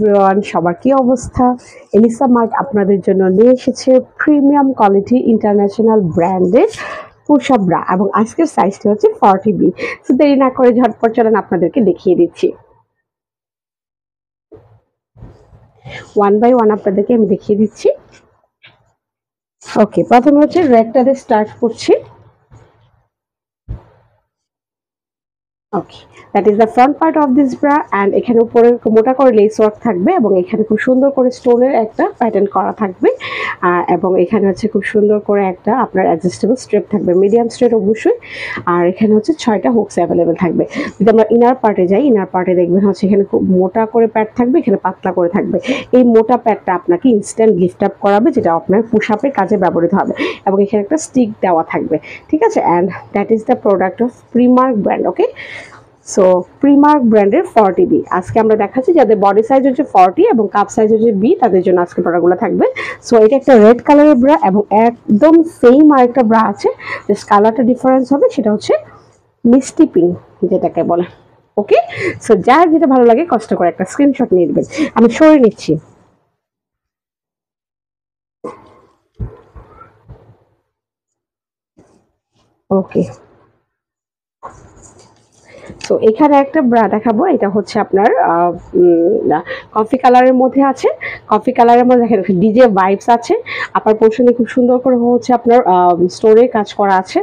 Everyone, সবার কি অবস্থা? এলিসা মার্ট আপনাদের জন্য নিয়ে এসেছে প্রিমিয়াম কোয়ালিটি ইন্টারন্যাশনাল ব্র্যান্ডের পুশ-আপ ব্রা এবং আজকের সাইজটা হচ্ছে 40B। সো দেরি না করে ঝটপট চলেন আপনাদেরকে দেখিয়ে দিচ্ছি। ওয়ান বাই ওয়ান আপনাদেরকে আমি দেখিয়ে দিচ্ছি। ওকে, প্রথমে হচ্ছে রেডটা দিয়ে স্টার্ট করছি। Okay, that is the front part of this bra and এখানে উপরে মোটা করে লেস ওয়ার্ক থাকবে এবং এখানে খুব সুন্দর করে স্টোনের একটা প্যাটার্ন করা থাকবে এবং এখানে হচ্ছে খুব সুন্দর করে একটা আপনার অ্যাডজাস্টেবল স্ট্রেপ থাকবে, মিডিয়াম স্ট্রেপ অবশ্যই। আর এখানে হচ্ছে 6টা হুকস অ্যাভেলেবেল থাকবে। যদি আমরা ইনার পার্টে যাই, ইনার পার্টে দেখবেন হচ্ছে এখানে খুব মোটা করে প্যাড থাকবে, এখানে পাতলা করে থাকবে। এই মোটা প্যাডটা আপনাকে ইনস্ট্যান্ট লিফট আপ করাবে, যেটা আপনার পুশ আপের কাজে ব্যবহৃত হবে এবং এখানে একটা স্টিক দেওয়া থাকবে। ঠিক আছে, and that is the product of Primark brand. Okay, so Primark ব্র্যান্ডের 40B আজকে আমরা দেখাচ্ছি। যাদের বডি সাইজ হচ্ছে 40 এবং কাপ সাইজ হচ্ছে B, তাদের জন্য আজকে প্রোডাক্টগুলো থাকবে। সো এটা একটা রেড কালারের ব্রা এবং একদম সেম আরেকটা ব্রা আছে, জাস্ট কালারটা ডিফারেন্স হবে, সেটা হচ্ছে মিষ্টি পিঙ্ক যেটাকে বলে। ওকে, সো যার যেটা ভালো লাগে কষ্ট করে একটা স্ক্রিনশট নিয়ে নেবেন। আমি সরে নিচ্ছি। ওকে, সো এখানে একটা ব্রা দেখাবো। এটা হচ্ছে আপনার কফি কালারের মধ্যে আছে। কফি কালারের মধ্যে দেখেন ডিজে ভাইবস আছে। আপার পোর্শনে খুব সুন্দর করে হচ্ছে আপনার স্টোনের কাজ করা আছে,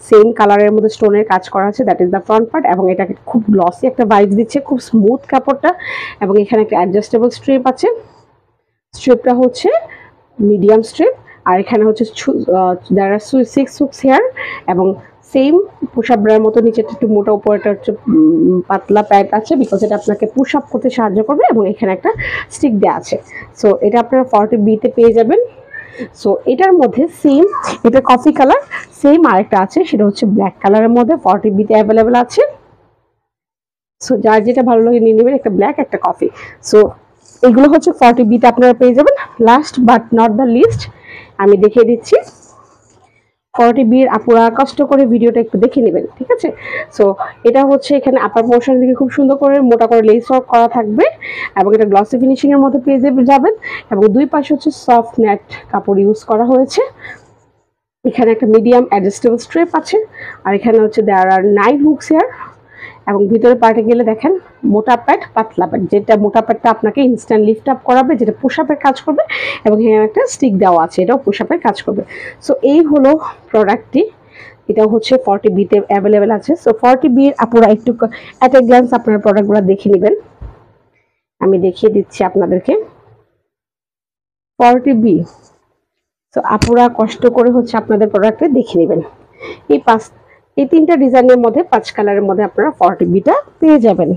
সেম কালারের মধ্যে স্টোনের কাজ করা আছে। That is the front part এবং এটাকে খুব গ্লসি একটা ভাইবস দিচ্ছে, খুব স্মুথ কাপড়টা এবং এখানে একটা অ্যাডজাস্টেবল স্ট্রিপ আছে। স্ট্রিপটা হচ্ছে মিডিয়াম স্ট্রিপ আর এখানে হচ্ছে there are 6 হুকস হেয়ার এবং সেম পুশ আপ ব্রার মতো নিচেটা একটু মোটা, উপরেটা হচ্ছে পাতলা প্যাড আছে, বিকজ এটা আপনাকে পুশ আপ করতে সাহায্য করবে এবং এখানে একটা স্টিক দেওয়া আছে। সো এটা আপনারা 40B-তে পেয়ে যাবেন। সো এটার মধ্যে সেম, এটা কফি কালার, সেম আরেকটা আছে সেটা হচ্ছে ব্ল্যাক কালারের মধ্যে 40B-তে অ্যাভেলেবেল আছে। সো যার যেটা ভালো লাগে নিয়ে নেবেন, একটা ব্ল্যাক একটা কফি। সো এগুলো হচ্ছে 40B-তে আপনারা পেয়ে যাবেন। Last but not the least আমি দেখিয়ে দিচ্ছি। 40B-র আপুরা কষ্ট করে ভিডিওটা একটু দেখে নেবেন, ঠিক আছে? সো এটা হচ্ছে এখানে আপার পোর্শন দিকে খুব সুন্দর করে মোটা করে লেস ওয়ার্ক করা থাকবে এবং এটা গ্লসি ফিনিশিং এর মধ্যে পেয়ে যাবেন এবং দুই পাশে হচ্ছে সফট নেট কাপড় ইউজ করা হয়েছে। এখানে একটা মিডিয়াম অ্যাডজাস্টেবল স্ট্রেপ আছে আর এখানে হচ্ছে দেয়ার আর 9 হুকস হেয়ার এবং ভিতরে পার্টে গেলে দেখেন মোটা প্যাড পাতলা প্যাড, যেটা মোটা প্যাডটা আপনাকে ইনস্ট্যান্ট লিফট আপ করাবে, যেটা পুশ আপের কাজ করবে এবং এখানে একটা স্টিক দেওয়া আছে, এটাও পুশ আপের কাজ করবে। সো এই হলো প্রোডাক্টটি। এটাও হচ্ছে 40B-তে অ্যাভেলেবেল আছে। সো 40B-র আপুরা একটু অ্যাট এ গ্ল্যান্স আপনার প্রোডাক্টগুলো দেখে নেবেন। আমি দেখিয়ে দিচ্ছি আপনাদেরকে 40B। সো আপুরা কষ্ট করে হচ্ছে আপনাদের প্রোডাক্টে দেখে নেবেন। এই 3টা ডিজাইনের মধ্যে 5 কালারের মধ্যে আপনারা 40B-টা পেয়ে যাবেন।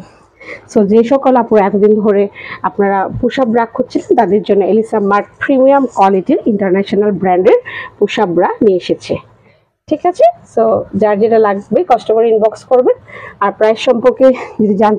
সো যে সকল আপুরা এতদিন ধরে আপনারা পুশ আপ ব্রা খুঁজছিলেন, তাদের জন্য এলিসা মার্ট প্রিমিয়াম কোয়ালিটির ইন্টারন্যাশনাল ব্র্যান্ডের পুশ আপ ব্রা নিয়ে এসেছে। ঠিক আছে, সো যার যেটা লাগবে কষ্ট করে ইনবক্স করবেন। আর প্রাইস সম্পর্কে যদি জানতে